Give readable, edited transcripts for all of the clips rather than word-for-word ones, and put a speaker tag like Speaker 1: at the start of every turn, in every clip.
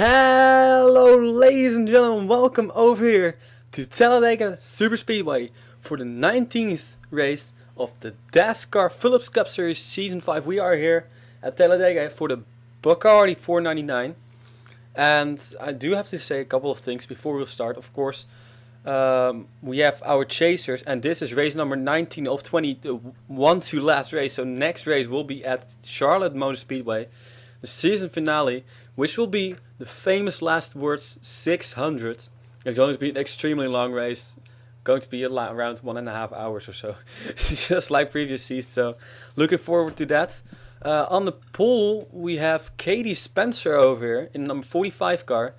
Speaker 1: Hello, ladies and gentlemen, welcome over here to Talladega Super Speedway for the 19th race of the Dascar Phillips Cup Series Season 5. We are here at Talladega for the Bacardi 499. And I do have to say a couple of things before we start. Of course, we have our chasers, and this is race number 19 of 20, the one to last race. So next race will be at Charlotte Motor Speedway, the season finale, which will be the famous last words 600. It's going to be an extremely long race, going to be around 1.5 hours or so, just like previous seasons. So looking forward to that. On the pole we have Katie Spencer over here in number 45 car,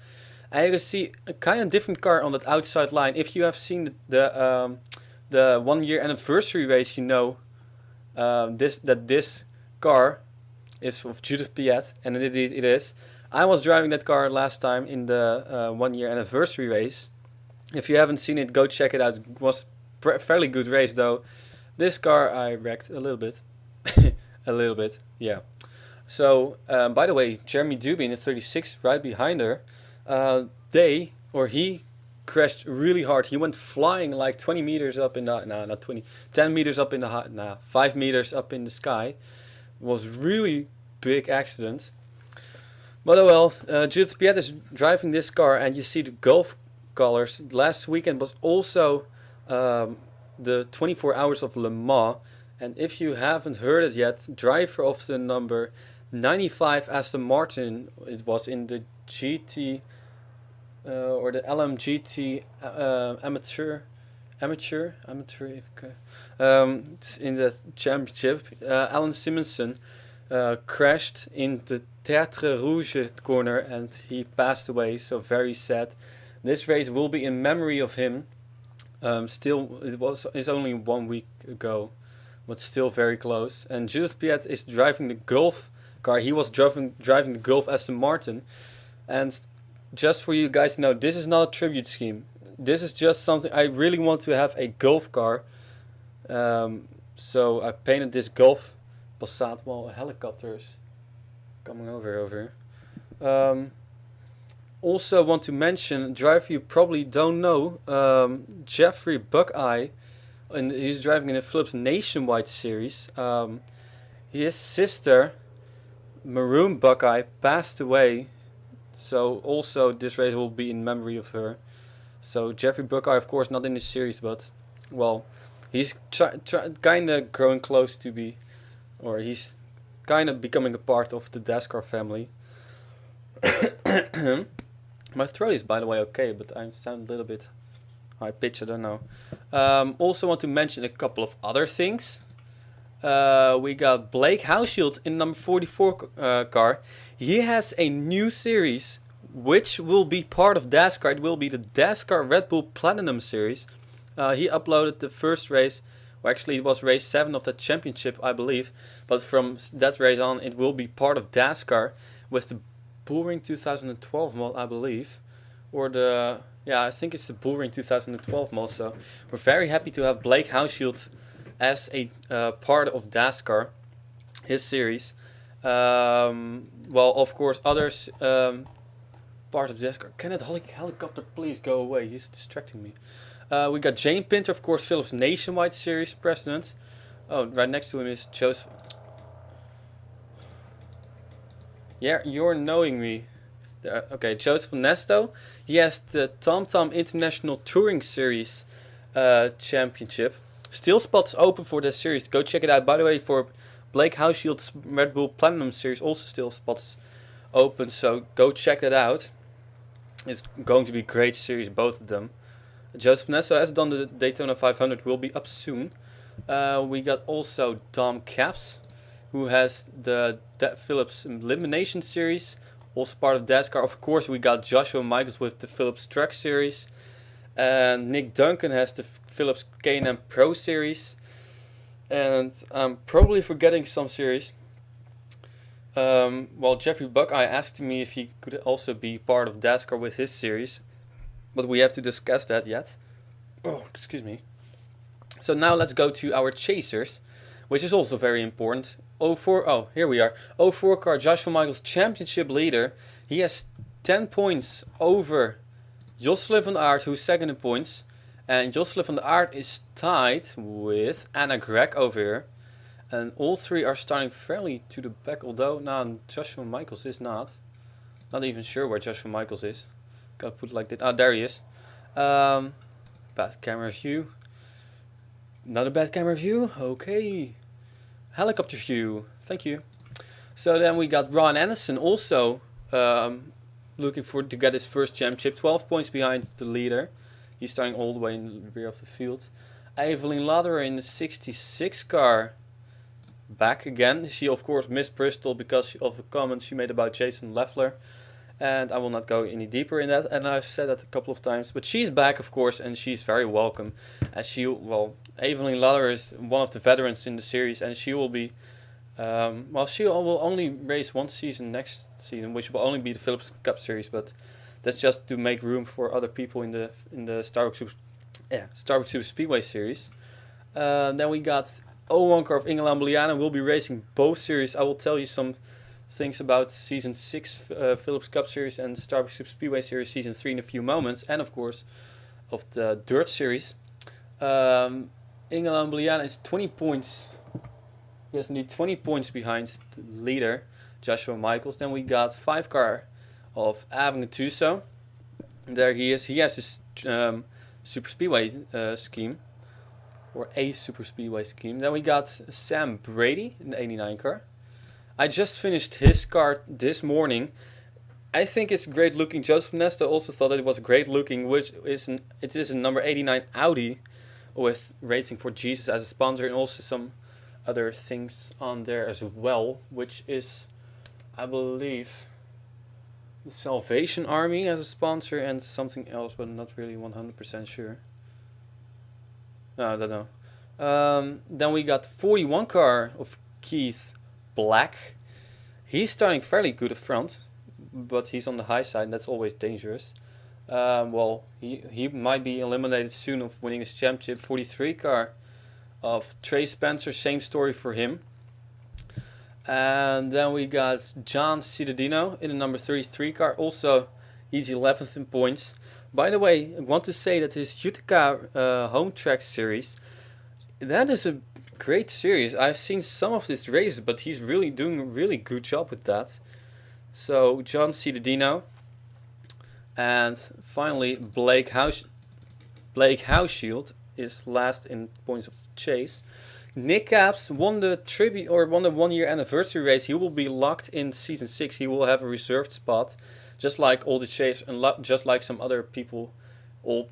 Speaker 1: and you can see a kind of different car on that outside line. If you have seen the 1 year anniversary race, you know this car is of Judith Piet, and it is. I was driving that car last time in the 1 year anniversary race. If you haven't seen it, go check it out. It was a fairly good race though. This car I wrecked a little bit. A little bit, yeah. So, by the way, Jeremy Dubin in 36 right behind her, he crashed really hard. He went flying like 20 meters up in the, no, not 20, 10 meters up in the, 5 meters up in the sky. It was really big accident. But oh well, Judith Piet is driving this car, and you see the Gulf colors. Last weekend was also the 24 Hours of Le Mans. And if you haven't heard it yet, driver of the number 95 Aston Martin, it was in the GT or the LMGT amateur, in the championship. Alan Simonson crashed in the Théâtre Rouge corner and he passed away. So very sad. This race will be in memory of him. Still, it's only 1 week ago, but still very close. And Judith Piet is driving the Gulf car. He was driving the Gulf Aston Martin. And just for you guys to know, this is not a tribute scheme. This is just something, I really want to have a Gulf car. So I painted this Gulf Passat while a helicopter is coming over here. Also want to mention, a driver you probably don't know, Jeffrey Buckeye. And he's driving in the Phillips Nationwide Series. His sister, Maroon Buckeye, passed away. So also this race will be in memory of her. So Jeffrey Buckeye, of course, not in the series, but, well, he's kind of growing close to be, or he's kind of becoming a part of the Dascar family. My throat is, by the way, okay, but I sound a little bit high pitch, I don't know. Also want to mention a couple of other things. We got Blake Houseshield in number 44 car. He has a new series which will be part of Dascar. It will be the Dascar Red Bull Platinum Series. He uploaded the first race, or actually it was race 7 of that championship, I believe. But from that race on, it will be part of Dascar with the Bullring 2012 mod, I believe. Or the... yeah, I think it's the Bullring 2012 mod, so we're very happy to have Blake Houseshield as a part of Dascar, his series. Well, of course, others part of Dascar. Can that helicopter please go away? He's distracting me. We got Jane Pinter, of course, Phillips Nationwide Series president. Oh, right next to him is Joseph. Yeah, you're knowing me. Okay, Joseph Nesto. He has the TomTom International Touring Series Championship. Still spots open for this series. Go check it out. By the way, for Blake Houseshield's Red Bull Platinum Series, also still spots open. So go check that out. It's going to be a great series, both of them. Joseph Nesto has done the Daytona 500. Will be up soon. We got also Dom Caps, who has the Phillips Elimination Series. Also part of Dascar. Of course, we got Joshua Michaels with the Phillips Truck Series. And Nick Duncan has the Phillips K&M Pro Series. And I'm probably forgetting some series. Well, Jeffrey Buckeye asked me if he could also be part of Dascar with his series. But we have to discuss that yet. Oh, excuse me. So now let's go to our chasers, which is also very important. Here we are. 04 car Joshua Michaels championship leader. He has 10 points over Jocelyn van Aert, who's second in points. And Jocelyn van Aert is tied with Anna Gregg over here. And all three are starting fairly to the back, although now Joshua Michaels is not. Not even sure where Joshua Michaels is. Gotta put it like that. Ah, there he is. Bad camera view. Not a bad camera view. Okay. Helicopter view. Thank you. So then we got Ron Anderson also looking to get his first championship. 12 points behind the leader. He's starting all the way in the rear of the field. Evelyn Lauder in the 66 car. Back again. She of course missed Bristol because of a comment she made about Jason Leffler. And I will not go any deeper in that. And I've said that a couple of times. But she's back of course, and she's very welcome. As Evelyn Lauder is one of the veterans in the series, and she will be she will only race one season next season, which will only be the Phillips Cup Series, but that's just to make room for other people in the Starbucks Super Speedway Series. Then we got 01 car of Ingela Ambiliana, will be racing both series. I will tell you some things about Season 6 Phillips Cup Series and Starbucks Super Speedway Series Season 3 in a few moments, and of course of the Dirt Series. Ingela Ambiliana is 20 points. Yes, indeed, 20 points behind the leader, Joshua Michaels. Then we got 5 car of Avon Gattuso. There he is. He has his Super Speedway scheme, or a Super Speedway scheme. Then we got Sam Brady in the 89 car. I just finished his car this morning. I think it's great looking. Joseph Nesta also thought it was great looking, which is it is a number 89 Audi with Racing for Jesus as a sponsor, and also some other things on there as well, which is, I believe, the Salvation Army as a sponsor and something else, but I'm not really 100% sure. No, I don't know. Then we got the 41 car of Keith Black. He's starting fairly good up front, but he's on the high side, and that's always dangerous. He might be eliminated soon of winning his championship. 43 car of Trey Spencer, same story for him. And then we got John Cittadino in the number 33 car, also he's 11th in points. By the way, I want to say that his Utica home track series, that is a great series. I've seen some of his races, but he's really doing a really good job with that. So John Cittadino. And finally Blake Hauschild is last in points of the chase. Nick Capps won the 1 year anniversary race. He will be locked in Season 6. He will have a reserved spot, just like all the chase and just like some other people, or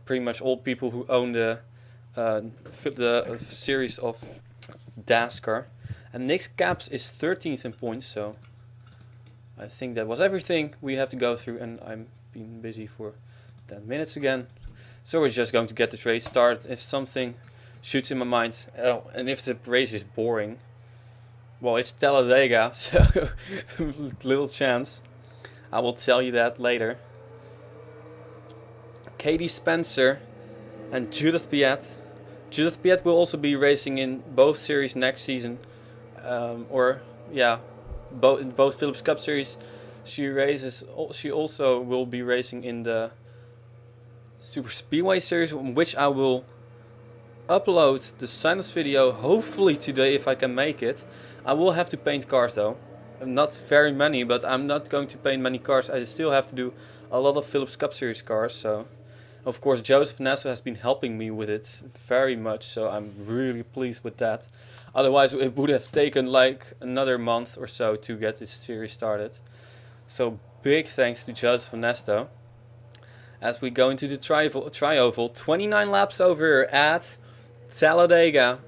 Speaker 1: pretty much all people who own the series of Dascar. And Nick Capps is 13th in points, so I think that was everything we have to go through, and I'm being busy for 10 minutes again. So we're just going to get this race started. If something shoots in my mind, and if the race is boring, well, it's Talladega, so little chance. I will tell you that later. Katie Spencer and Judith Piet. Judith Piet will also be racing in both series next season, both Phillips Cup Series. She also will be racing in the Super Speedway Series, which I will upload the sign-up video hopefully today if I can make it. I will have to paint cars though. Not very many, but I'm not going to paint many cars. I still have to do a lot of Phillips Cup Series cars. So, of course, Joseph Nassau has been helping me with it very much. So I'm really pleased with that. Otherwise, it would have taken like another month or so to get this series started. So big thanks to Joseph Nassau. As we go into the tri-oval, 29 laps over at Talladega.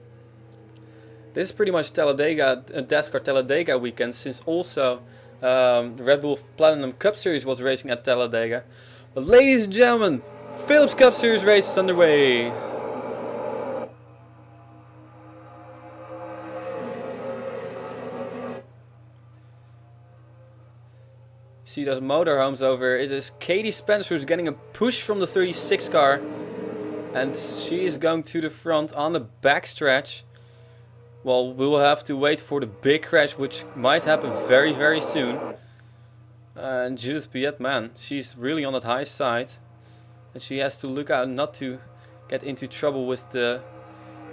Speaker 1: This is pretty much Dascar Talladega weekend, since also the Red Bull Platinum Cup Series was racing at Talladega. But ladies and gentlemen, Phillips Cup Series race is underway. See those motorhomes over. It is Katie Spencer who's getting a push from the 36 car. And she is going to the front on the backstretch. Well, we will have to wait for the big crash, which might happen very, very soon. And Judith Piet, man, she's really on that high side. And she has to look out not to get into trouble with the...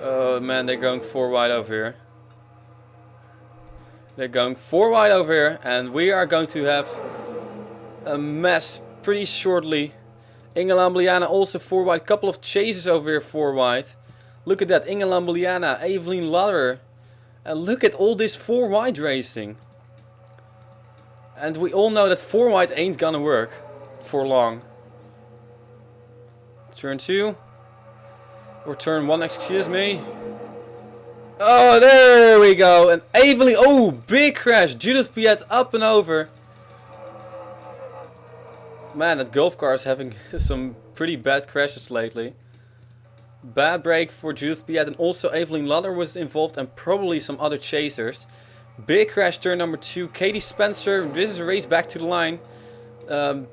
Speaker 1: Oh man, they're going 4 wide over here. They're going 4 wide over here. And we are going to have a mess pretty shortly. Inge Lambliana also 4 wide. Couple of chasers over here 4 wide. Look at that. Inge Lambliana, Evelyn Ladder. And look at all this 4 wide racing. And we all know that 4 wide ain't gonna work for long. Turn 2. Or turn 1, excuse me. Oh, there we go. And Evelyn, oh, big crash. Judith Piet up and over. Man, that golf car is having some pretty bad crashes lately. Bad break for Judith Piet, and also Evelyn Ladder was involved, and probably some other chasers. Big crash turn number 2. Katie Spencer, this is a race back to the line.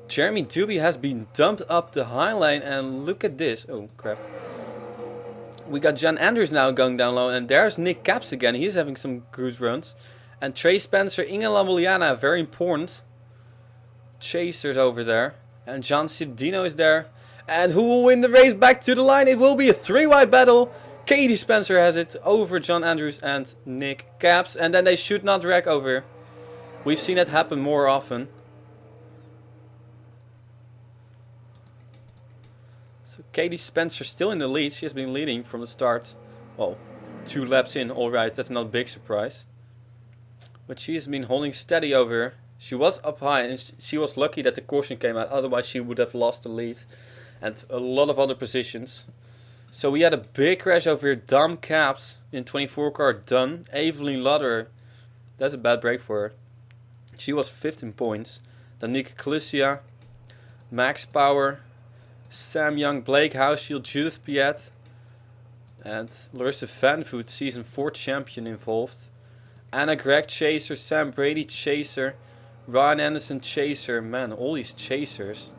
Speaker 1: Jeremy Doobie has been dumped up the high lane, and look at this. Oh crap. We got Jan Andrews now going down low, and there's Nick Caps again. He's having some good runs. And Trey Spencer, Inge Lambliana, very important chasers over there. And John Cedino is there. And who will win the race back to the line? It will be a 3 wide battle. Katie Spencer has it over John Andrews and Nick Caps. And then they should not wreck over. We've seen it happen more often. So Katie Spencer still in the lead. She has been leading from the start. Well, 2 laps in, alright, that's not a big surprise. But she has been holding steady over here. She was up high, and she was lucky that the caution came out. Otherwise she would have lost the lead. And a lot of other positions. So we had a big crash over here. Dom Caps in 24 car done. Evelyn Ladder, that's a bad break for her. She was 15 points. Then Nika Calicia, Max Power, Sam Young, Blake Houseshield, Judith Piet, and Larissa Van Voot, season 4 champion involved. Anna Gregg chaser, Sam Brady chaser, Ryan Anderson chaser. Man, all these chasers.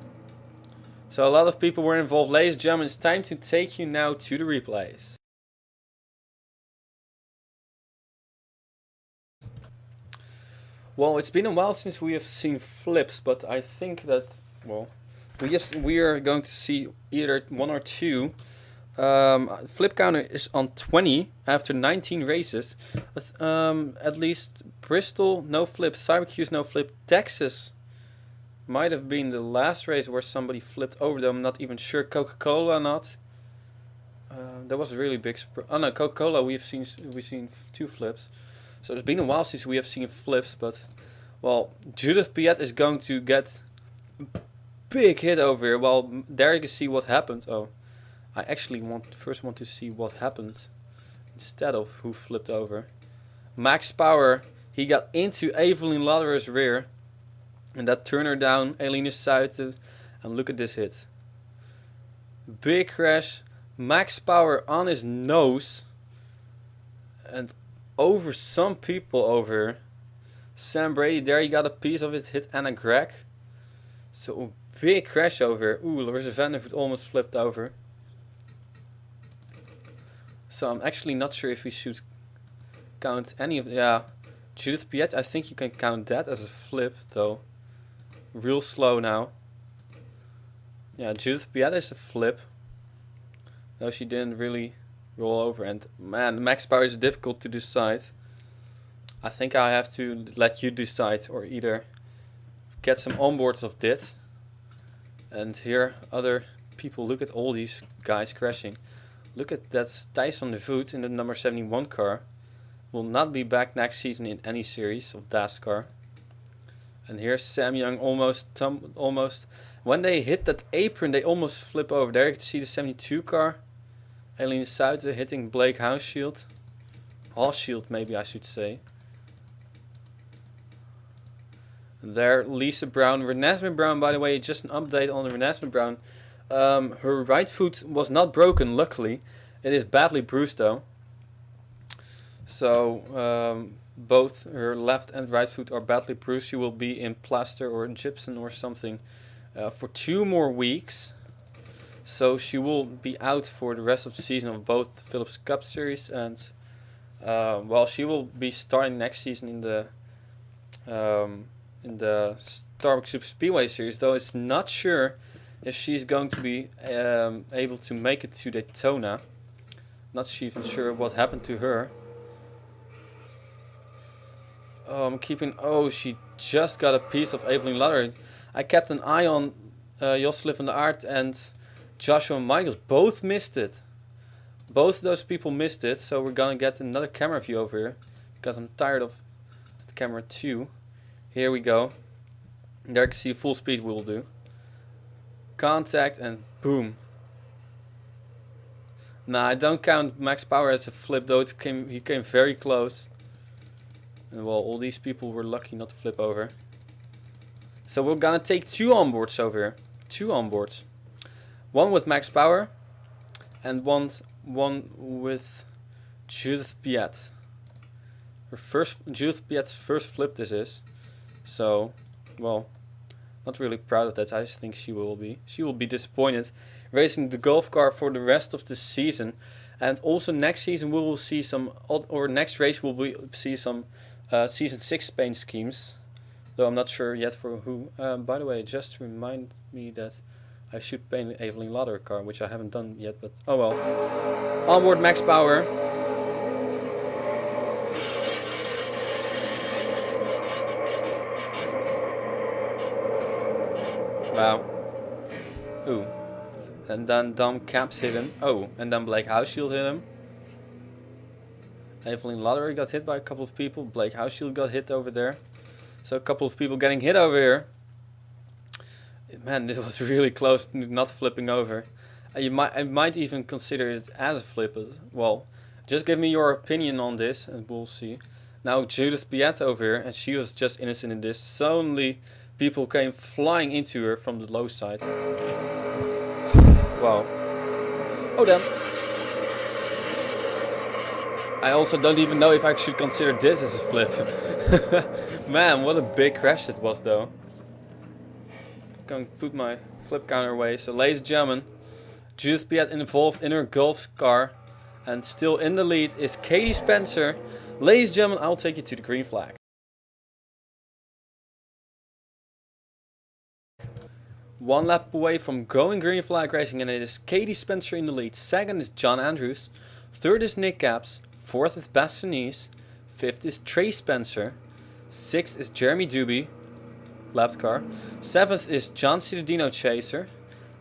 Speaker 1: So a lot of people were involved. Ladies and gentlemen, it's time to take you now to the replays. Well, it's been a while since we have seen flips, but I think that, well, we are going to see either 1 or 2. Flip counter is on 20 after 19 races. But, at least Bristol, no flip. Syracuse, no flip. Texas might have been the last race where somebody flipped over them. I'm not even sure. Coca-Cola not. That was a really big surprise. Oh no, Coca-Cola we've seen 2 flips. So it's been a while since we have seen flips, but well, Judith Piet is going to get a big hit over here. Well, there you can see what happened. Oh, I actually first want to see what happened instead of who flipped over. Max Power, he got into Evelyn Ladder's rear. And that turned her down, Eline Suiten. And look at this hit. Big crash. Max Power on his nose. And over some people over here. Sam Brady, there he got a piece of it. Hit Anna Gregg. So a big crash over here. Ooh, Larissa Van der Voot almost flipped over. So I'm actually not sure if we should count any of... Yeah, Judith Piet, I think you can count that as a flip though. Real slow now. Yeah, Judith Piet is a flip. No, she didn't really roll over. And man, Max Power is difficult to decide. I think I have to let you decide, or either get some onboards of this. And here other people, look at all these guys crashing. Look at that Tyson de Voet in the number 71 car. Will not be back next season in any series of Dascar. And here's Sam Young almost. When they hit that apron, they almost flip over. There you can see the 72 car. Eline Suiten hitting Blake Houseshield. Houseshield, maybe I should say. And there, Lisa Brown. Renesmee Brown, by the way, just an update on Renesmee Brown. Her right foot was not broken, luckily. It is badly bruised though. So both her left and right foot are badly bruised. She will be in plaster or gypsum or something for 2 more weeks. So she will be out for the rest of the season of both Phillips Cup Series, and well, she will be starting next season in the in the Starbucks Super Speedway Series, though it's not sure if she's going to be able to make it to Daytona. Not even sure what happened to her. Oh, I'm keeping... Oh, she just got a piece of Evelyn Lottery. I kept an eye on Josselin van der Aert and Joshua Michaels. Both missed it. Both of those people missed it. So we're gonna get another camera view over here. Because I'm tired of the camera 2. Here we go. There you can see full speed will do. Contact and boom. Nah, I don't count Max Power as a flip, though he came very close. And well, all these people were lucky not to flip over. So we're gonna take 2 onboards over here. 2 onboards. One with Max Power and one with Judith Piet. Judith Piet's first flip this is. So, well, not really proud of that. I just think she will be. She will be disappointed racing the golf car for the rest of the season. And also next season we will see some, or next race we'll see some season 6 paint schemes. Though I'm not sure yet for who. By the way, just remind me that I should paint an Evelyn Lauder car, which I haven't done yet, but oh well. Onboard Max Power. Wow. Ooh. And then Dom Caps hit him. Oh, and then Blake Houseshield hit him. Evelyn Lottery got hit by a couple of people. Blake Houseshield got hit over there. So a couple of people getting hit over here. Man, this was really close to not flipping over. I might even consider it as a flip. But, well, just give me your opinion on this and we'll see. Now Judith Piet over here, and she was just innocent in this. Suddenly people came flying into her from the low side. Wow. Oh damn. I also don't even know if I should consider this as a flip. Man, what a big crash it was though. Going to put my flip counter away. So ladies and gentlemen, Judith Piet involved in her golf car. And still in the lead is Katie Spencer. Ladies and gentlemen, I'll take you to the green flag. One lap away from going green flag racing, and it is Katie Spencer in the lead. Second is John Andrews. Third is Nick Caps. Fourth is Bastogne. Fifth is Trey Spencer. Sixth is Jeremy Duby, left car. Seventh is John Cittadino Chaser.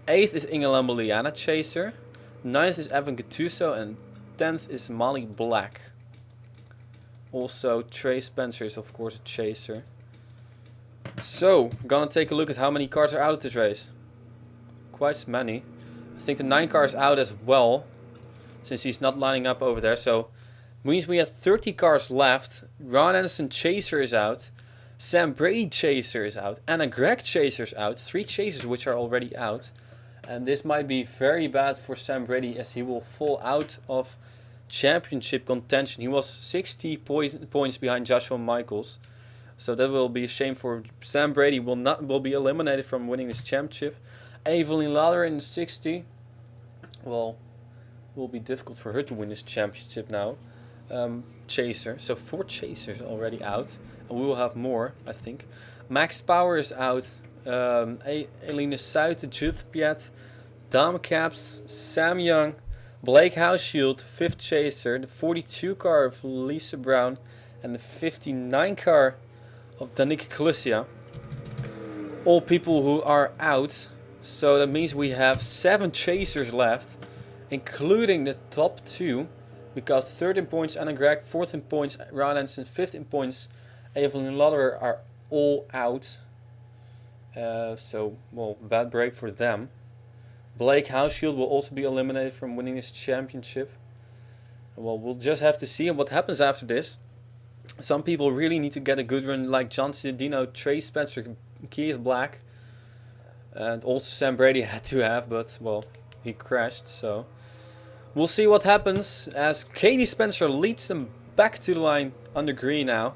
Speaker 1: Eighth is Inge Lamboliana Chaser. Ninth is Evan Gattuso, and 10th is Molly Black. Also, Trey Spencer is of course a chaser. So, gonna take a look at how many cars are out of this race. Quite many. I think the 9 car is out as well, since he's not lining up over there. So, means we have 30 cars left. Ron Anderson Chaser is out. Sam Brady Chaser is out. Anna Gregg Chaser is out. 3 chasers which are already out. And this might be very bad for Sam Brady, as he will fall out of championship contention. He was 60 points behind Joshua Michaels. So that will be a shame for Sam Brady. Will be eliminated from winning this championship. Evelyn Lauder in 60. Well, will be difficult for her to win this championship now. Chaser. So 4 chasers already out. And we will have more, I think. Max Power is out. Eline Suiten, Judith Piet, Dom Caps, Sam Young, Blake Houseshield, 5th chaser, the 42 car of Lisa Brown, and the 59 car of Danica Kalusia. All people who are out. So that means we have 7 chasers left, including the top 2, because 3rd in points Anna Gregg, 4th in points Ron Anderson, 5th in points Evelyn Lauder are all out. So, well, bad break for them. Blake Houseshield will also be eliminated from winning this championship. Well, we'll just have to see what happens after this. Some people really need to get a good run, like John Cittadino, Trey Spencer, Keith Black. And also Sam Brady had to have, but, well, he crashed, so. We'll see what happens as Katie Spencer leads them back to the line under green now.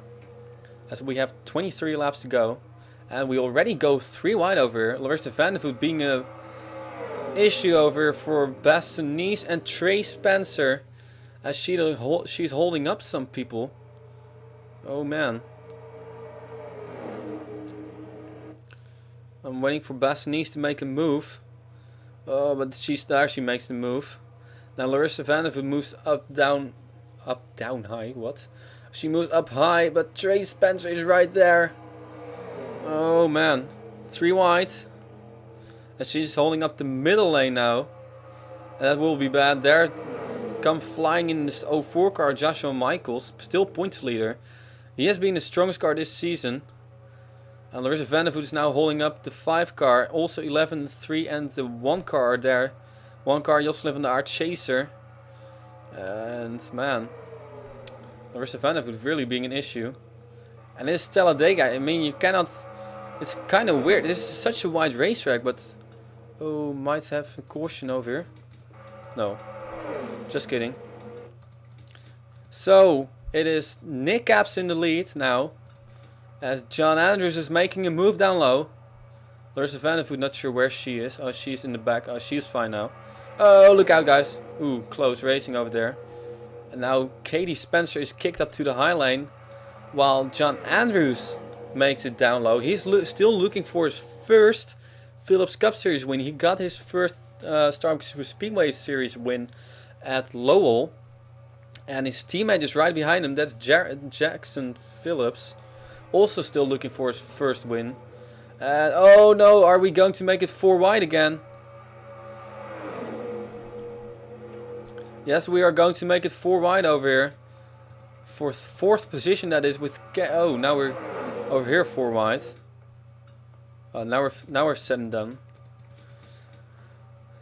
Speaker 1: As we have 23 laps to go. And we already go 3 wide over here. Larissa Vandervoot being a issue over for Bastogne and Trey Spencer. As she's holding up some people. Oh man. I'm waiting for Bassanice to make a move. Oh, but she's there. She makes the move. Now Larissa Vandervoot moves up, down, high. What? She moves up high, but Trey Spencer is right there. Oh man, 3 wide. And she's holding up the middle lane now. And that will be bad. There come flying in this 04 car, Joshua Michaels, still points leader. He has been the strongest car this season. And Larissa Vandervoot is now holding up the 5 car. Also 11, 3 and the 1 car are there. 1 car, Jocelyn van der Aert Chaser. And man, Larissa Vandervoot really being an issue. And this Talladega, I mean, you cannot... It's kind of weird. This is such a wide racetrack, but... Oh, might have a caution over here. No, just kidding. So, it is Nick Capps in the lead now. As John Andrews is making a move down low. Larissa Vandervoot, not sure where she is. Oh, she's in the back. Oh, she's fine now. Oh, look out, guys. Ooh, close racing over there. And now Katie Spencer is kicked up to the high lane. While John Andrews makes it down low. He's still looking for his first Phillips Cup Series win. He got his first Starbucks Speedway Series win at Lowell. And his teammate is right behind him. That's Jackson Phillips. Also still looking for his first win. And oh no, are we going to make it 4 wide again? Yes, we are going to make it 4 wide over here. For 4th position, that is with... Oh, now we're over here 4 wide. Now we're set and done.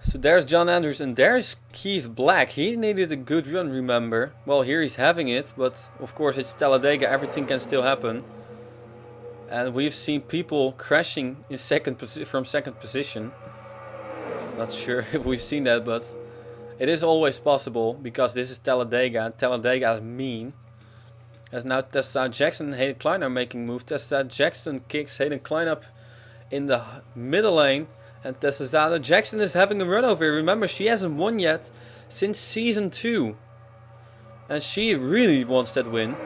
Speaker 1: So there's John Andrews and there's Keith Black. He needed a good run, remember. Well, here he's having it, but of course it's Talladega. Everything can still happen. And we've seen people crashing in from second position. Not sure if we've seen that, but it is always possible because this is Talladega. And Talladega is mean. As now Tessa Jackson and Hayden Klein are making move. Tessa Jackson kicks Hayden Klein up in the middle lane. And Tessa Jackson is having a run over here. Remember, she hasn't won yet since season 2. And she really wants that win.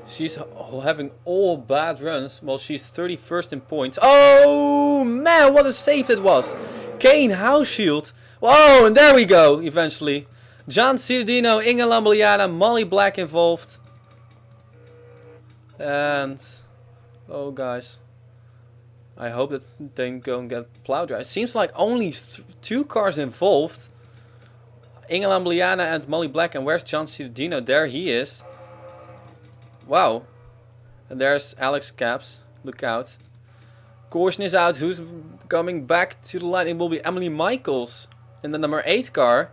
Speaker 1: She's having all bad runs. Well, she's 31st in points. Oh, man, what a save it was. Kane Houseshield. Whoa, and there we go, eventually. John Ciudadino, Inga Lambliana, Molly Black involved. And... Oh, guys. I hope that they don't get plowed dry. It seems like only 2 cars involved. Inga Lambliana and Molly Black. And where's John Ciudadino? There he is. Wow. And there's Alex Capps. Look out. Caution is out. Who's coming back to the line? It will be Emily Michaels in the number 8 car.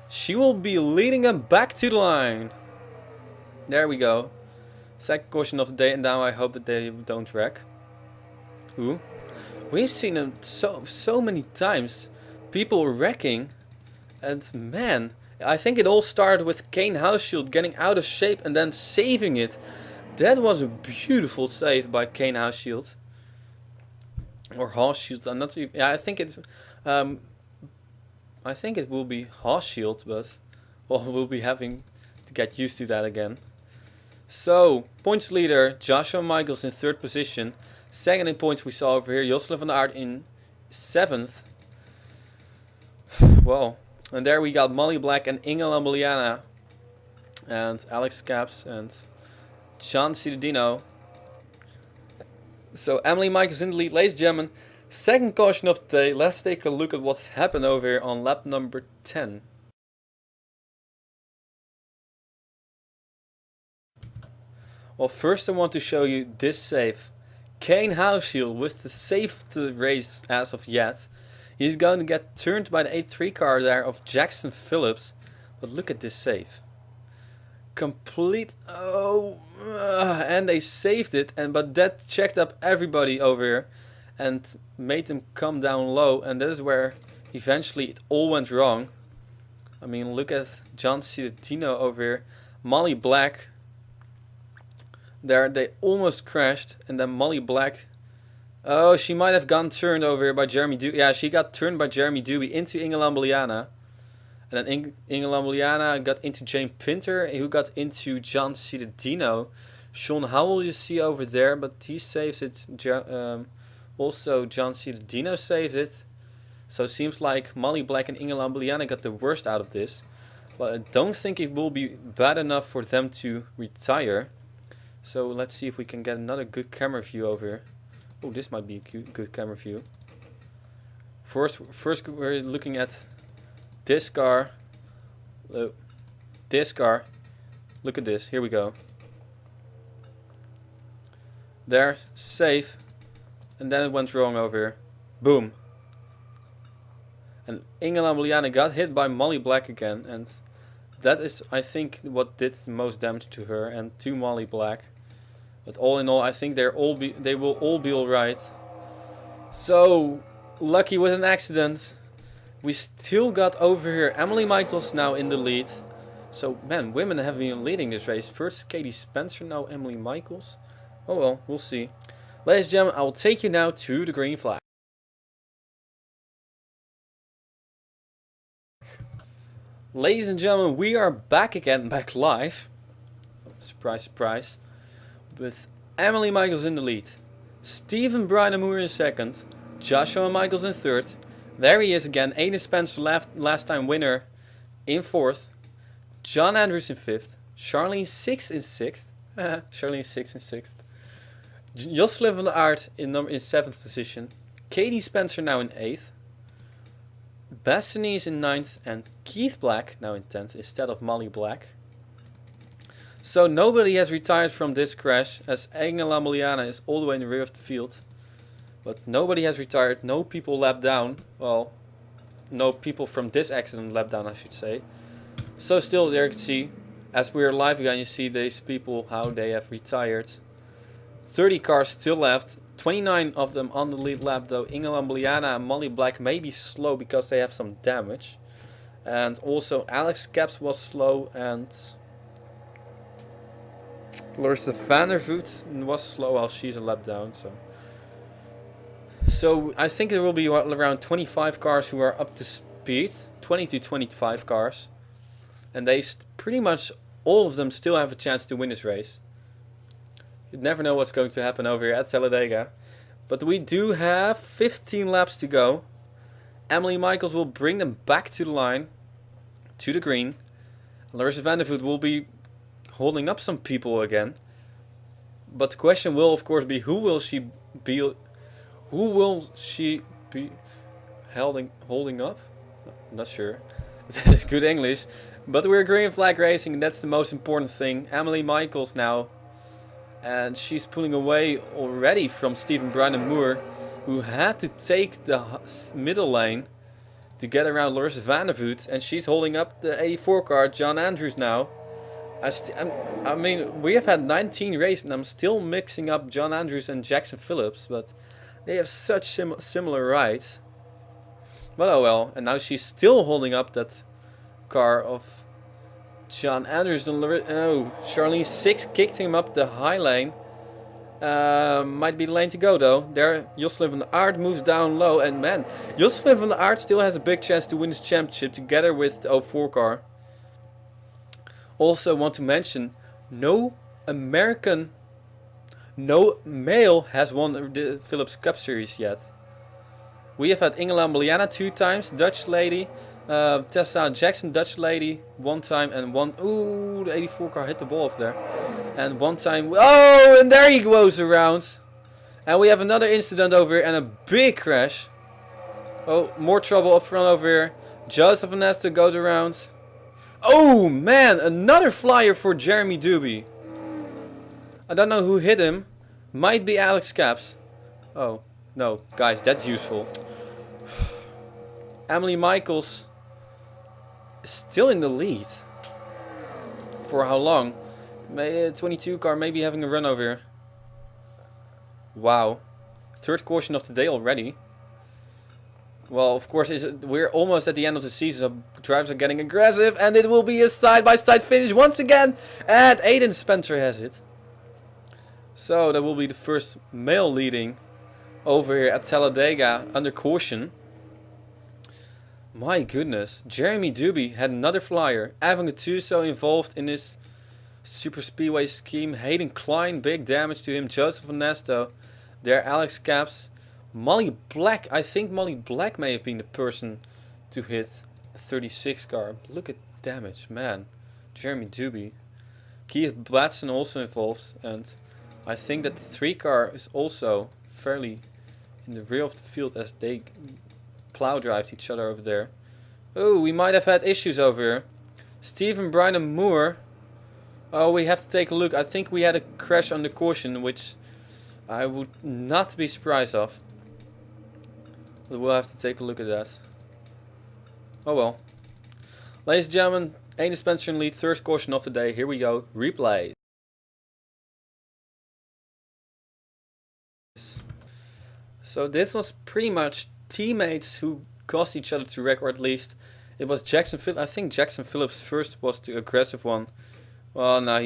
Speaker 1: She will be leading them back to the line. There we go. Second caution of the day. And now I hope that they don't wreck. Ooh. We've seen them so many times. People wrecking. And man, I think it all started with Kane Houseshield getting out of shape and then saving it. That was a beautiful save by Kane Houseshield. Or Houseshield. I'm not even... Yeah, I think it will be Houseshield, but well, we'll be having to get used to that again. So, points leader, Joshua Michaels in 3rd position. Second in points we saw over here, Jocelyn van der Aert in 7th. Well, and there we got Molly Black and Inga Lambliana. And Alex Capps and John Ciudadino. So Emily Michaels in the lead, ladies and gentlemen. Second caution of the day. Let's take a look at what's happened over here on lap number 10. Well, first I want to show you this save. Kane Houseshield with the safest race as of yet. He's going to get turned by the 8-3 car there of Jackson Phillips. But look at this save. Complete... Oh... and they saved it. But that checked up everybody over here. And made them come down low. And that is where eventually it all went wrong. I mean, look at John Ciudadino over here. Molly Black... There, they almost crashed, and then Molly Black. Oh, she might have gone turned over here by Jeremy Dewey. Yeah, she got turned by Jeremy Dewey into Inga Lambliana. And then Inga Lambliana got into Jane Pinter, who got into John Ciudadino. Sean Howell you see over there, but he saves it. Also, John Dino saved it. So it seems like Molly Black and Inge Lambliana got the worst out of this. But I don't think it will be bad enough for them to retire. So let's see if we can get another good camera view over here. Oh, this might be a good camera view. First we're looking at Dascar. Dascar. Look at this. Here we go. There, safe. And then it went wrong over here. Boom. And Inge Lambliana got hit by Molly Black again. And that is, I think, what did the most damage to her and to Molly Black. But all in all, I think they will all be alright. So, lucky with an accident. We still got over here Emily Michaels now in the lead. So, man, women have been leading this race. First Katie Spencer, now Emily Michaels. Oh well, we'll see. Ladies and gentlemen, I will take you now to the green flag. Ladies and gentlemen, we are back again, back live. Surprise, surprise. With Emily Michaels in the lead. Stephen Bryan Moore in second. Joshua Michaels in third. There he is again. Aiden Spencer, last time winner, in fourth. John Andrews in fifth. Charlene sixth in sixth. Charlene sixth in sixth. Jocelyn van der Aert in seventh position. Katie Spencer now in eighth. Bethany is in ninth. And Keith Black now in 10th instead of Molly Black. So nobody has retired from this crash, as Inge Lambliana is all the way in the rear of the field. But nobody has retired, no people lapped down. Well, no people from this accident lapped down, I should say. So still there you can see, as we're live again, you see these people, how they have retired. 30 cars still left, 29 of them on the lead lap though. Inge Lambliana and Molly Black may be slow because they have some damage. And also Alex Caps was slow and Larissa van der Voet was slow while she's a lap down. So I think there will be around 25 cars who are up to speed. 20 to 25 cars. And they pretty much all of them still have a chance to win this race. You never know what's going to happen over here at Talladega. But we do have 15 laps to go. Emily Michaels will bring them back to the line. To the green. Larissa van der Voet will be holding up some people again. But the question will of course be who will she be holding up? Not sure. That is good English. But we're green flag racing and that's the most important thing. Emily Michaels now. And she's pulling away already from Stephen Bryan Moore, who had to take the middle lane to get around Larissa van der Voet. And she's holding up the 84 car, John Andrews now. I mean, we have had 19 races and I'm still mixing up John Andrews and Jackson Phillips, but they have such similar rides. But oh well, and now she's still holding up that car of John Andrews and Charlene 6 kicked him up the high lane. Might be the lane to go though. There, Jocelyn van der Aert moves down low, and man, Jocelyn van der Aert still has a big chance to win this championship together with the 04 car. Also want to mention, no male has won the Philips Cup Series yet. We have had Inge Lambliana 2 times, Dutch lady. Tessa Jackson, Dutch lady, 1 time and one. Ooh, the 84 car hit the ball off there. And 1 time. Oh, and there he goes around. And we have another incident over here and a big crash. Oh, more trouble up front over here. Joseph Ernesto goes around. Oh man, another flyer for Jeremy Doobie. I don't know who hit him. Might be Alex Caps. Oh, no, guys, that's useful. Emily Michaels is still in the lead. For how long? 22 car maybe having a run over here. Wow. 3rd caution of the day already. Well, of course, we're almost at the end of the season, so drivers are getting aggressive, and it will be a side-by-side finish once again, and Aiden Spencer has it. So that will be the first male leading over here at Talladega under caution. My goodness, Jeremy Doobie had another flyer. Evan Gattuso involved in this super speedway scheme. Hayden Klein, big damage to him. Joseph Ernesto, there Alex Caps. Molly Black. I think Molly Black may have been the person to hit 36 car. Look at damage, man. Jeremy Doobie. Keith Batson also involved, and I think that the 3 car is also fairly in the rear of the field as they plow drive each other over there. Oh, we might have had issues over here. Stephen Bryan Moore. Oh, we have to take a look. I think we had a crash on the caution, which I would not be surprised of. But we'll have to take a look at that. Oh well. Ladies and gentlemen, Aiden Spencer in lead, third caution of the day. Here we go. Replay. So this was pretty much teammates who caused each other to wreck, or at least it was Jackson Phillips. I think Jackson Phillips first was the aggressive one. Well, no,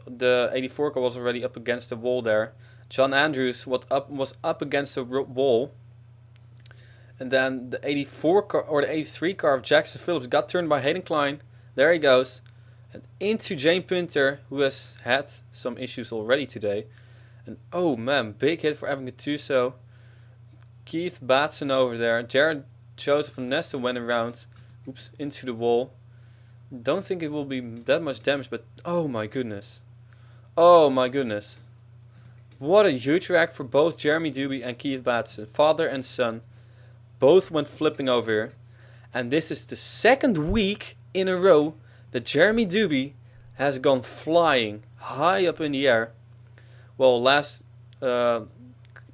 Speaker 1: the 84 car was already up against the wall there. John Andrews was up against the wall. And then the 84 car, or the 83 car of Jackson Phillips got turned by Hayden Klein. There he goes. And into Jane Punter, who has had some issues already today. And oh man, big hit for Evan Gattuso. Keith Batson over there. Jared Joseph and Nesta went around. Oops, into the wall. Don't think it will be that much damage, but oh my goodness. Oh my goodness. What a huge wreck for both Jeremy Doobie and Keith Batson. Father and son. Both went flipping over here. And this is the second week in a row that Jeremy Doobie has gone flying high up in the air. Well,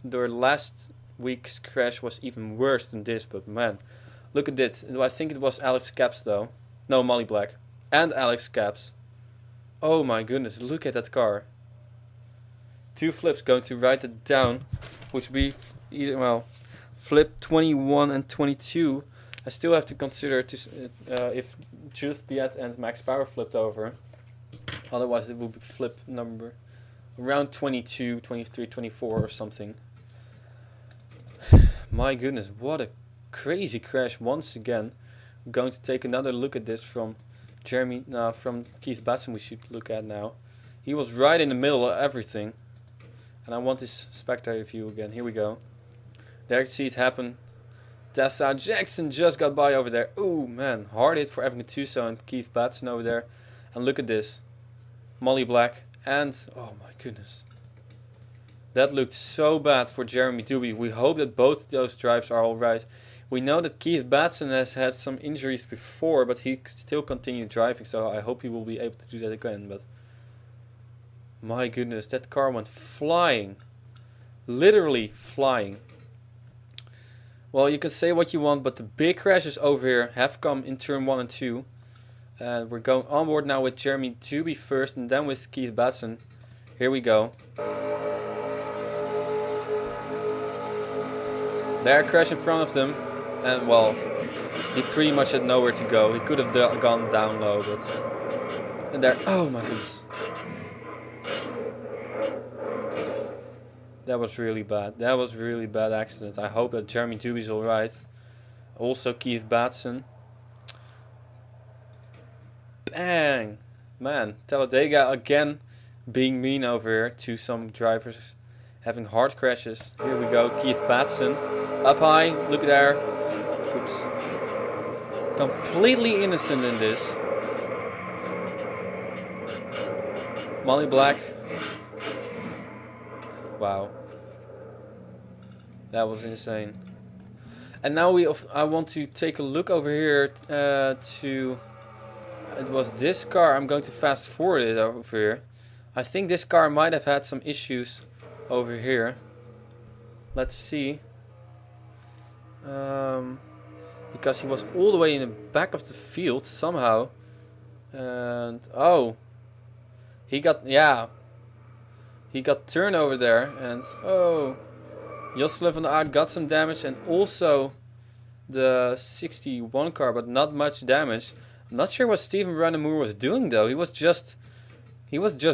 Speaker 1: their last week's crash was even worse than this, but man, look at this. I think it was Alex Caps though. No, Molly Black. And Alex Caps. Oh my goodness, look at that car. 2 flips going to write it down, which would be either, well, flip 21 and 22. I still have to consider if Judith Biet and Max Power flipped over. Otherwise it would be flip number around 22, 23, 24 or something. My goodness, what a crazy crash once again. I'm going to take another look at this from from Keith Batson we should look at now. He was right in the middle of everything. And I want this spectator view again. Here we go. There you see it happen. Dascar Jackson just got by over there. Oh man, hard hit for Evan Gattuso and Keith Batson over there. And look at this. Molly Black and, oh my goodness. That looked so bad for Jeremy Doobie. We hope that both those drives are alright. We know that Keith Batson has had some injuries before, but he still continued driving, so I hope he will be able to do that again. But my goodness, that car went flying. Literally flying. Well, you can say what you want, but the big crashes over here have come in turn 1 and 2. And we're going on board now with Jeremy Doobie first and then with Keith Batson. Here we go. There, crash in front of them. And well, he pretty much had nowhere to go. He could have gone down low, but... And there, oh my goodness. That was really bad. That was really bad accident. I hope that Jeremy Doobie's alright. Also Keith Batson. Bang! Man, Talladega again being mean over here to some drivers. Having hard crashes. Here we go, Keith Batson. Up high, look there. Oops. Completely innocent in this. Molly Black. Wow. That was insane. And now I want to take a look over here to... It was this car. I'm going to fast forward it over here. I think this car might have had some issues over here. Let's see. Because he was all the way in the back of the field somehow. And oh, he got, yeah, he got turned over there. And oh, Jocelyn van der Aert got some damage, and also the 61 car, but not much damage. I'm not sure what Stephen Brandemoor was doing though. He was just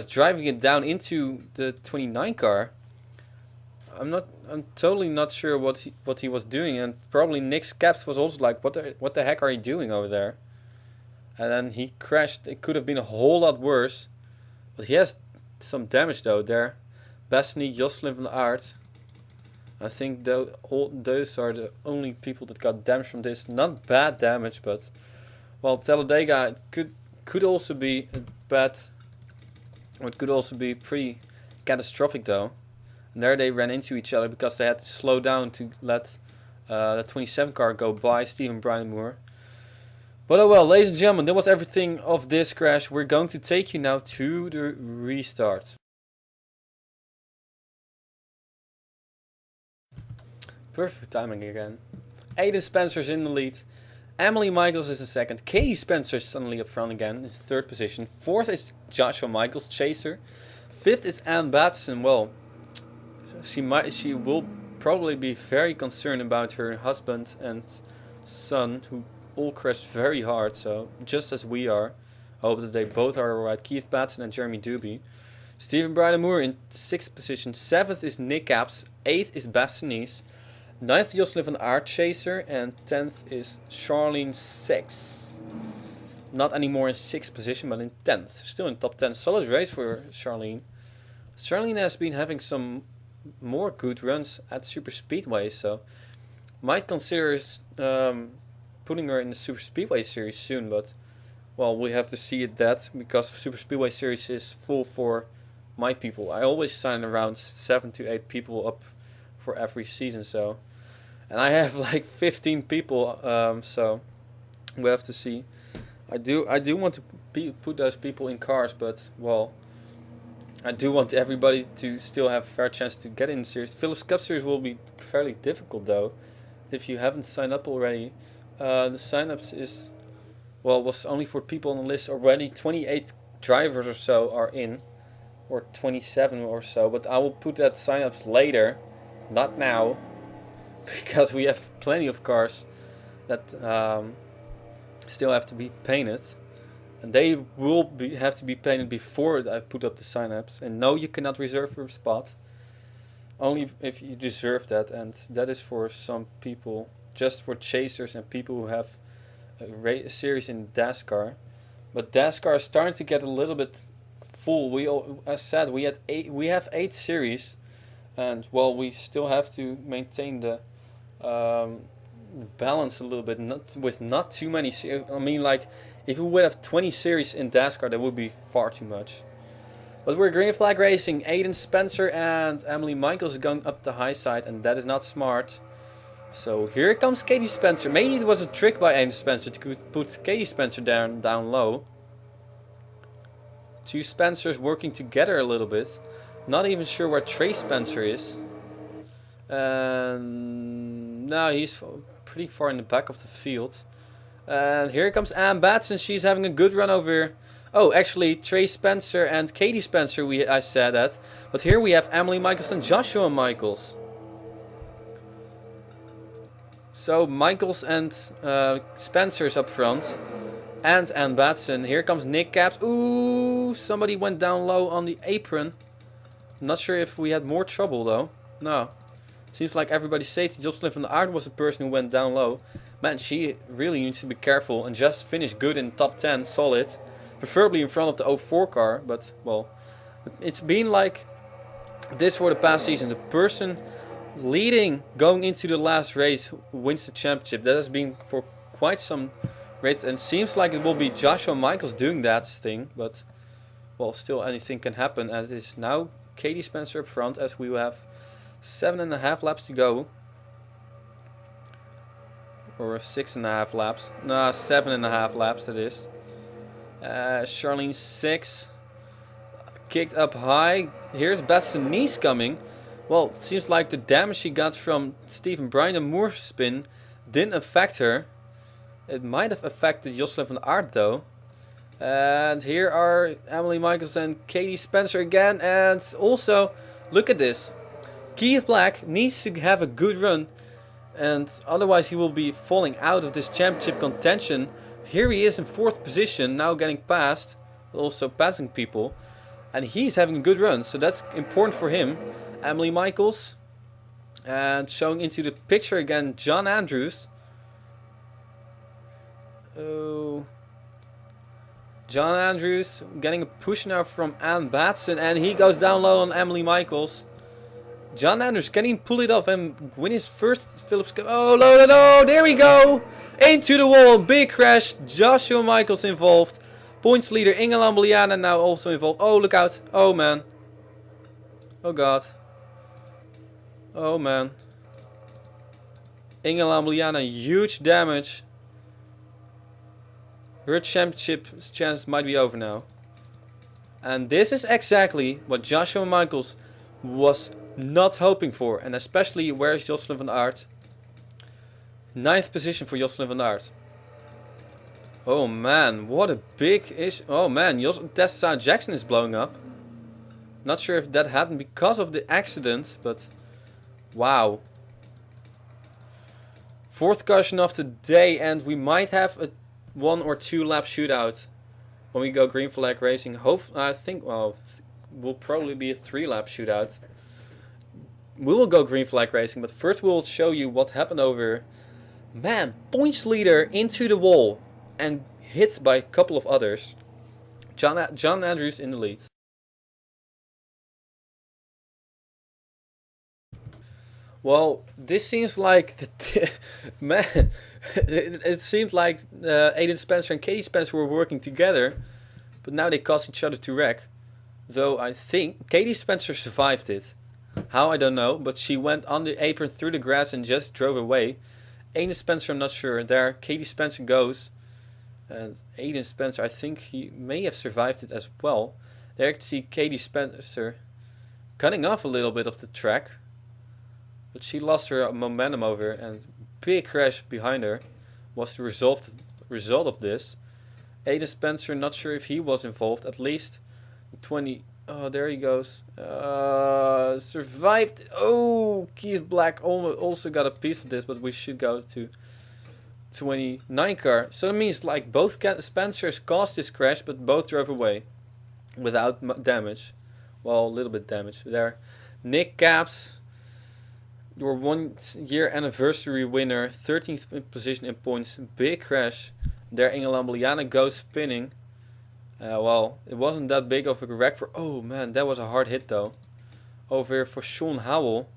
Speaker 1: driving it down into the 29 car. I'm totally not sure what he was doing, and probably Nick's Caps was also like, what the heck are you doing over there? And then he crashed. It could have been a whole lot worse, but he has some damage though there. Besny, Jocelyn van der Aert. I think those are the only people that got damage from this. Not bad damage, but well, Talladega could also be a bad, or it could also be pretty catastrophic though. And there they ran into each other because they had to slow down to let the 27 car go by Stephen Brian Moore. But oh well, ladies and gentlemen, that was everything of this crash. We're going to take you now to the restart. Perfect timing again. Aiden Spencer's in the lead. Emily Michaels is in second. Katie Spencer is suddenly up front again in third position. Fourth is Joshua Michaels, chaser. Fifth is Ann Batson. Well, she will probably be very concerned about her husband and son, who all crashed very hard. So just as we are, hope that they both are alright. Keith Batson and Jeremy Doobie. Stephen Brian Moore in sixth position. Seventh is Nick Capps. Eighth is Bastianese. 9th Jocelyn van Aert, chaser, and 10th is Charlene 6. Not anymore in 6th position, but in 10th. Still in top 10. Solid race for Charlene. Charlene has been having some more good runs at Super Speedway, so might consider putting her in the Super Speedway series soon, but well, we have to see it that, because Super Speedway series is full for my people. I always sign around 7 to 8 people up for every season, so, and I have like 15 people, so we have to see. I do want to put those people in cars, but well, I do want everybody to still have a fair chance to get in the series. Phillips Cup series will be fairly difficult though, if you haven't signed up already. The signups was only for people on the list already. 28 drivers or so are in, or 27 or so, but I will put that signups later. Not now, because we have plenty of cars that still have to be painted, and they will have to be painted before I put up the sign-ups. And no, you cannot reserve your spot, only if you deserve that, and that is for some people, just for chasers and people who have a series in Dascar. But Dascar is starting to get a little bit full. As said, we have 8 series. And well, we still have to maintain the balance a little bit, not too many series. I mean, like, if we would have 20 series in Dascar, that would be far too much. But we're green flag racing. Aiden Spencer and Emily Michaels going up the high side, and that is not smart. So here comes Katie Spencer. Maybe it was a trick by Aiden Spencer to put Katie Spencer down low. Two Spencers working together a little bit. Not even sure where Trey Spencer is. No, he's pretty far in the back of the field. And here comes Ann Batson. She's having a good run over here. Oh, actually, Trey Spencer and Katie Spencer, I said that. But here we have Emily Michaels and Joshua Michaels. So Michaels and Spencer's up front. And Ann Batson. Here comes Nick Capps. Ooh, somebody went down low on the apron. Not sure if we had more trouble though. No. Seems like everybody's safe. Jocelyn van Aert was the person who went down low. Man, she really needs to be careful and just finish good in top 10, solid. Preferably in front of the 04 car, but well, it's been like this for the past season. The person leading going into the last race wins the championship. That has been for quite some race, and seems like it will be Joshua Michaels doing that thing, but well, still anything can happen, and it is now Katie Spencer up front, as we will have 7.5 laps to go. Or 6.5 laps. No, 7.5 laps that is. Charlene 6. Kicked up high. Here's Bastianese coming. Well, it seems like the damage she got from Stephen Brian and Moore's spin didn't affect her. It might have affected Jocelyn van Aert though. And here are Emily Michaels and Katie Spencer again. And also, look at this. Keith Black needs to have a good run, and otherwise he will be falling out of this championship contention. Here he is in 4th position, now getting past, also passing people. And he's having a good run, so that's important for him. Emily Michaels. And showing into the picture again, John Andrews. Oh... John Andrews getting a push now from Ann Batson, and he goes down low on Emily Michaels. John Andrews, can he pull it off and win his first Phillips Cup? Oh, no, there we go. Into the wall, big crash. Joshua Michaels involved. Points leader, Inge Lambliana now also involved. Oh, look out. Oh, man. Oh, God. Oh, man. Inge Lambliana, huge damage. Her championship chances might be over now. And this is exactly what Joshua Michaels was not hoping for. And especially, where's Jocelyn van Aert? 9th position for Jocelyn van Aert. Oh man, what a big issue. Oh man, Dascar Jackson is blowing up. Not sure if that happened because of the accident, but wow. 4th caution of the day, and we might have a 1 or 2 lap shootout when we go green flag racing. I think, well, will probably be a 3 lap shootout. We will go green flag racing, but first we'll show you what happened over. Man, points leader into the wall and hit by a couple of others. John Andrews in the lead. Well, this seems like man. It seemed like Aiden Spencer and Katie Spencer were working together, but now they caused each other to wreck. Though I think Katie Spencer survived it. How, I don't know, but she went on the apron through the grass and just drove away. Aiden Spencer, I'm not sure. There, Katie Spencer goes. And Aiden Spencer, I think he may have survived it as well. There you can see Katie Spencer cutting off a little bit of the track. But she lost her momentum over, and big crash behind her was the result of this. Aiden Spencer, not sure if he was involved. At least 20... Oh, there he goes. Survived. Oh, Keith Black also got a piece of this, but we should go to 29 car. So that means like both Spencers caused this crash, but both drove away without damage. Well, a little bit damage there. Nick Caps, your 1 year anniversary winner, 13th position in points. Big crash. There, Inge Lambliana goes spinning. Well, it wasn't that big of a wreck for... Oh man, that was a hard hit though. Over here for Sean Howell.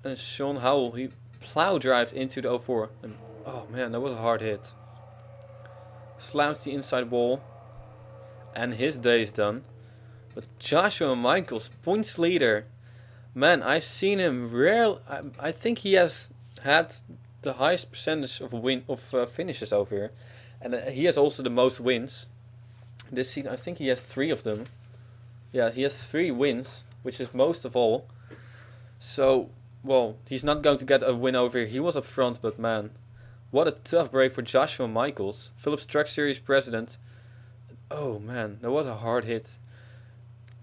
Speaker 1: And Sean Howell, he plow drived into the 04. And, oh man, that was a hard hit. Slams the inside wall. And his day is done. But Joshua Michaels, points leader. Man, I've seen him rarely... I think he has had the highest percentage of finishes over here. And he has also the most wins. This season, I think he has 3 of them. Yeah, he has 3 wins, which is most of all. So, well, he's not going to get a win over here. He was up front, but man, what a tough break for Joshua Michaels, Philips Truck Series president. Oh man, that was a hard hit.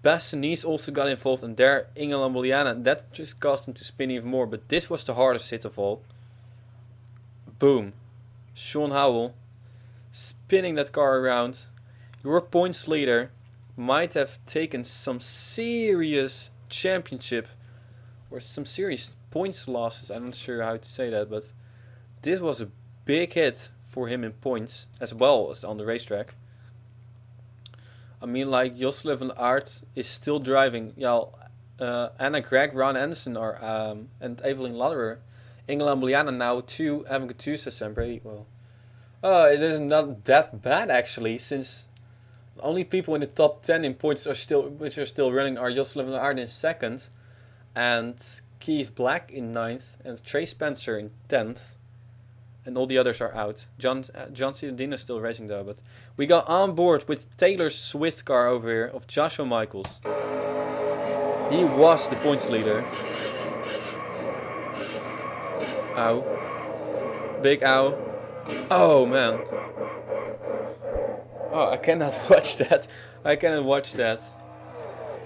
Speaker 1: Bastianese also got involved, and there Inge Lambliana, that just caused him to spin even more. But this was the hardest hit of all. Boom. Sean Howell spinning that car around. Your points leader might have taken some serious championship or some serious points losses. I'm not sure how to say that, but this was a big hit for him in points as well as on the racetrack. I mean, like, Jocelyn van Aert is still driving. Yeah, Anna Gregg, Ron Anderson and Evelyn Lederer. Inge Lambliana now too, having a 2 sempre. Well, it is not that bad actually, since the only people in the top 10 in points are still running are Jocelyn van Aert in 2nd, and Keith Black in 9th, and Trey Spencer in 10th, and all the others are out. John Cialdini is still racing though, but we got on board with Taylor's Swift car over here of Joshua Michaels. He was the points leader. Ow. Big ow. Oh man. Oh, I cannot watch that. I cannot watch that.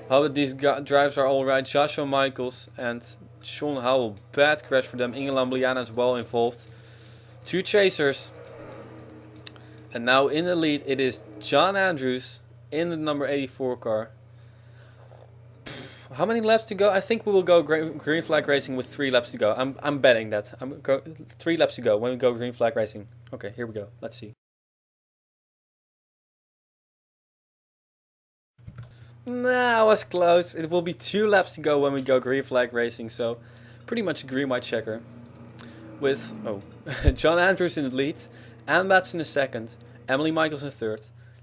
Speaker 1: Hope that these drivers are alright. Joshua Michaels and Sean Howell. Bad crash for them. Inge Lambliana as well involved. 2 chasers. And now in the lead it is John Andrews in the number 84 car. How many laps to go? I think we will go green flag racing with 3 laps to go. I'm betting that. 3 laps to go when we go green flag racing. Okay, here we go. Let's see. Nah, I was close. It will be 2 laps to go when we go green flag racing, so pretty much green white checker. With, John Andrews in the lead, Ann Batts in the second, Emily Michaels in third,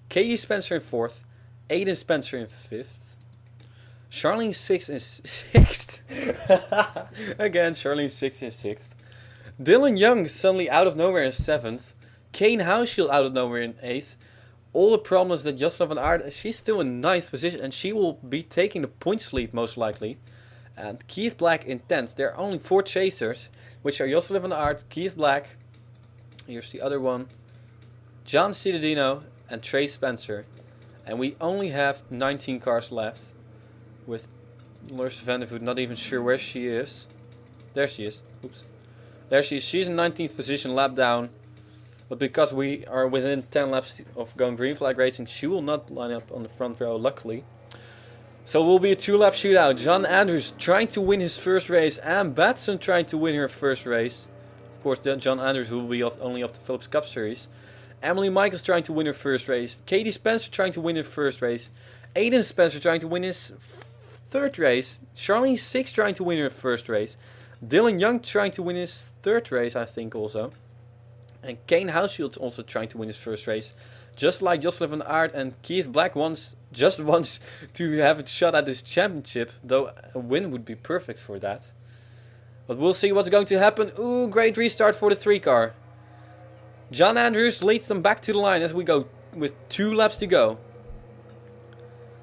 Speaker 1: Katie Spencer in fourth, Aiden Spencer in fifth, Charlene sixth in sixth. Again, Charlene sixth in sixth. Dylan Young suddenly out of nowhere in seventh. Kane Houseshield out of nowhere in eighth. All the problems that Jocelyn van Aert, she's still in ninth position and she will be taking the points lead most likely. And Keith Black in 10th. There are only 4 chasers, which are Jocelyn van Aert, Keith Black, here's the other one, John Cittadino and Trey Spencer. And we only have 19 cars left, with Lars Vandervoort not even sure where she is. There she is. Oops. There she is. She's in 19th position, lap down. But because we are within 10 laps of going green flag racing, she will not line up on the front row, luckily. So it will be a 2-lap shootout. John Andrews trying to win his first race, and Batson trying to win her first race. Of course, John Andrews will be only off the Phillips Cup Series. Emily Michaels trying to win her first race. Katie Spencer trying to win her first race. Aiden Spencer trying to win his third race. Charlene Six trying to win her first race. Dylan Young trying to win his third race, I think, also. And Kane Houseshield also trying to win his first race. Just like Jocelyn van Aert, and Keith Black just wants to have a shot at this championship, though a win would be perfect for that. But we'll see what's going to happen. Ooh, great restart for the 3 car. John Andrews leads them back to the line as we go with 2 laps to go.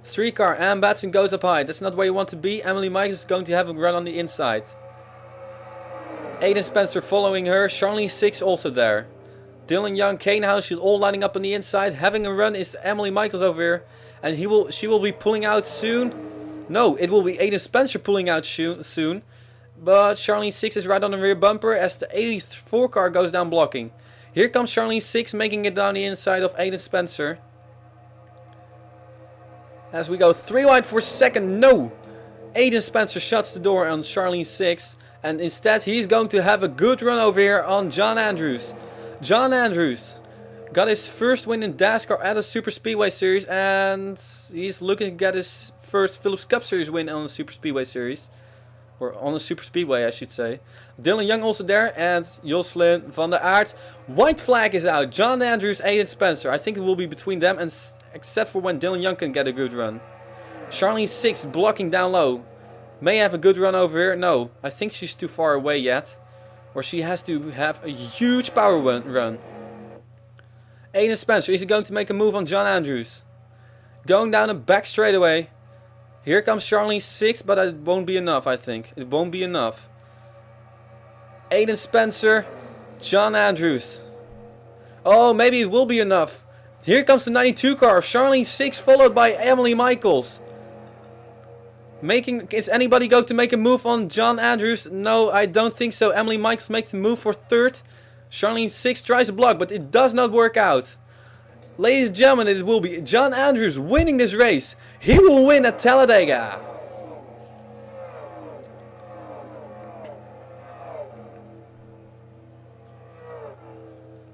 Speaker 1: 3 car, Ann Batson goes up high. That's not where you want to be. Emily Michaels is going to have a run on the inside. Aiden Spencer following her. Charlene Six also there. Dylan Young, Kane Houseshield all lining up on the inside. Having a run is Emily Michaels over here. And she will be pulling out soon. No, it will be Aiden Spencer pulling out soon. But Charlene Six is right on the rear bumper as the 84 car goes down blocking. Here comes Charlene Six making it down the inside of Aiden Spencer. As we go 3 wide for second. No! Aiden Spencer shuts the door on Charlene Six. And instead he's going to have a good run over here on John Andrews. John Andrews got his first win in Dascar at a Super Speedway Series. And he's looking to get his first Phillips Cup Series win on the Super Speedway Series. Or on a Super Speedway, I should say. Dylan Young also there. And Jocelyn van der Aert. White flag is out. John Andrews, Aiden Spencer. I think it will be between them. And except for when Dylan Young can get a good run. Charlene Six blocking down low. May have a good run over here. No, I think she's too far away yet. Or she has to have a huge power run. Aiden Spencer, is he going to make a move on John Andrews? Going down the back straightaway. Here comes Charlene Six, but it won't be enough, I think. It won't be enough. Aiden Spencer, John Andrews. Oh, maybe it will be enough. Here comes the 92 car of Charlene Six, followed by Emily Michaels. Is anybody going to make a move on John Andrews? No, I don't think so. Emily Michaels makes the move for third. Charlene Six tries to block, but it does not work out. Ladies and gentlemen, it will be John Andrews winning this race. He will win at Talladega.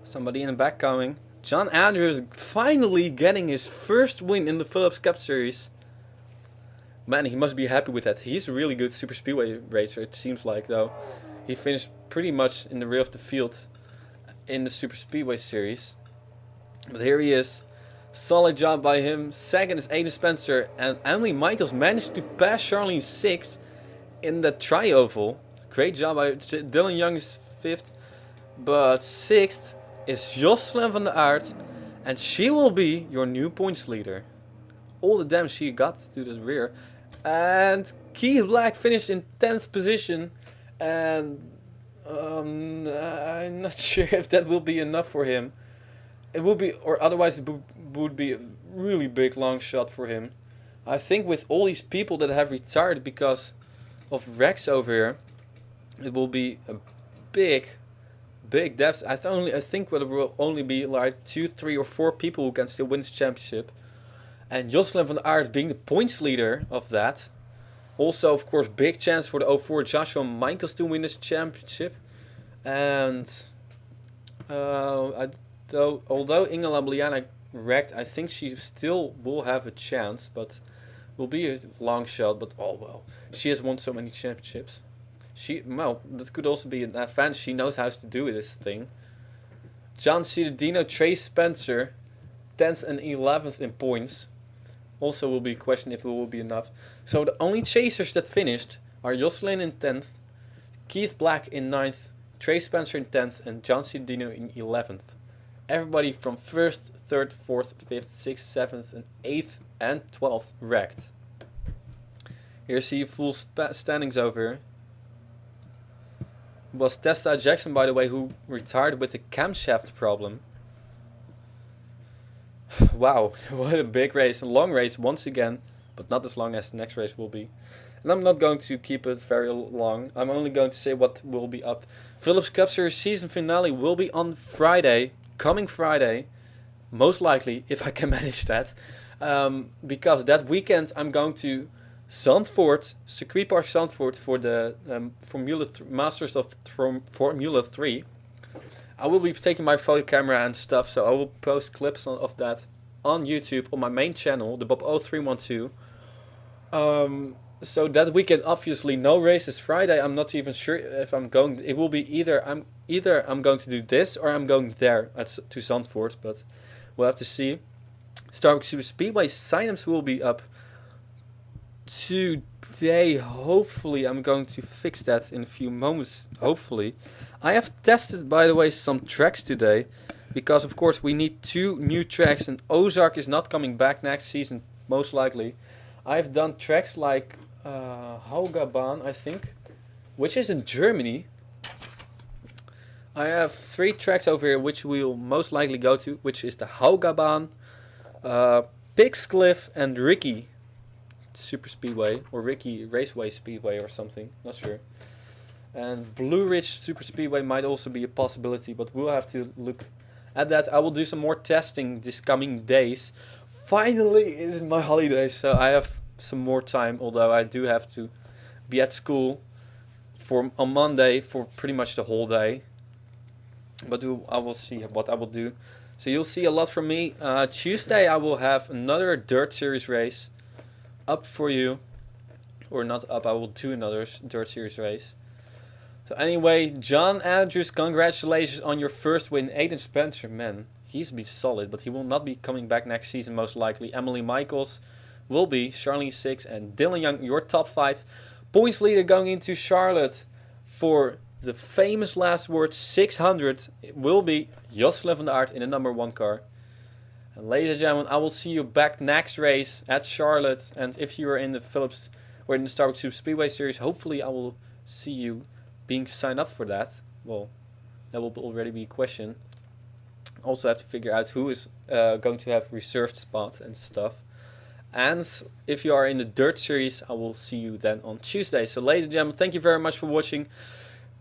Speaker 1: Somebody in the back coming. John Andrews finally getting his first win in the Phillips Cup Series. Man, he must be happy with that. He's a really good Super Speedway racer, it seems like, though. He finished pretty much in the rear of the field in the Super Speedway Series. But here he is. Solid job by him. Second is Aiden Spencer. And Emily Michaels managed to pass Charlene Six in the tri-oval. Great job by Dylan Young is fifth. But sixth is Jocelyn van der Aert. And she will be your new points leader. All the damage she got to the rear. And Keith Black finished in 10th position. And I'm not sure if that will be enough for him. It would be, or otherwise it would be a really big long shot for him. I think with all these people that have retired because of wrecks over here, it will be a big deficit. I think there will only be like 2, 3 or 4 people who can still win this championship. And Jocelyn van der Aert being the points leader of that. Also, of course, big chance for the 04 Joshua Michaels to win this championship. And although Inga Lambliana wrecked, I think she still will have a chance. But Will be a long shot, but oh well. She has won so many championships. Well, that could also be an advantage. She knows how to do this thing. John Ciudadino, Trey Spencer, 10th and 11th in points. Also will be a question if it will be enough. So the only chasers that finished are Jocelyn in 10th, Keith Black in 9th, Trey Spencer in 10th, and John Ciudadino in 11th. Everybody from 1st, 3rd, 4th, 5th, 6th, 7th, and 8th and 12th wrecked. Here see full standings over here. It was Tessa Jackson, by the way, who retired with a camshaft problem. Wow, what a big race. A long race once again, but not as long as the next race will be. And I'm not going to keep it very long. I'm only going to say what will be up. Phillips Cup Series season finale will be on Friday, coming Friday. Most likely, if I can manage that. Because that weekend I'm going to Zandvoort, Circuit Park Zandvoort for the Masters of Formula 3. I will be taking my photo camera and stuff, so I will post clips of that on YouTube on my main channel, the Bob0312. So that weekend, obviously, no races. Friday, I'm not even sure if I'm going. It will be either I'm going to do this or I'm going there to Zandvoort, but we'll have to see. Starbucks Super Speedway sign-ups will be up today. Hopefully, I'm going to fix that in a few moments. Hopefully, I have tested, by the way, some tracks today, because of course we need 2 new tracks, and Ozark is not coming back next season, most likely. I've done tracks like Haugabahn, I think, which is in Germany. I have 3 tracks over here which we'll most likely go to, which is the Haugabahn, Pixcliff, and Ricky Super Speedway, or Ricky Raceway Speedway or something, not sure. And Blue Ridge Super Speedway might also be a possibility, but we'll have to look at that. I will do some more testing this coming days. Finally, it is my holiday, so I have some more time, although I do have to be at school on Monday for pretty much the whole day. But I will see what I will do. So you'll see a lot from me. Tuesday I will have another Dirt Series race up for you. Or not up, I will do another Dirt Series race. So anyway, John Andrews, congratulations on your first win. Aiden Spencer, man, he's been solid, but he will not be coming back next season most likely. Emily Michaels will be, Charlene 6, and Dylan Young, your top 5. Points leader going into Charlotte for the famous last word 600 will be Jocelyn van der Aert in the number 1 car. And ladies and gentlemen, I will see you back next race at Charlotte. And if you are in the Phillips or in the Starbucks Super Speedway Series, hopefully I will see you being signed up for that. Well, that will already be a question. Also have to figure out who is going to have reserved spot and stuff. And if you are in the Dirt Series, I will see you then on Tuesday. So ladies and gentlemen, thank you very much for watching.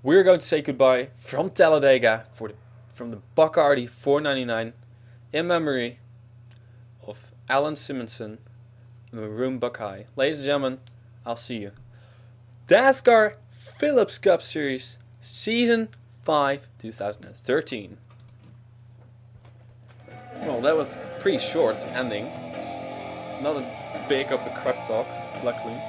Speaker 1: We're going to say goodbye from Talladega from the Bacardi 499 in memory of Alan Simonson, Maroon Buckeye. Ladies and gentlemen, I'll see you. Dascar Phillips Cup Series Season 5 2013. Well, that was pretty short ending. Not a big of a crap talk, luckily.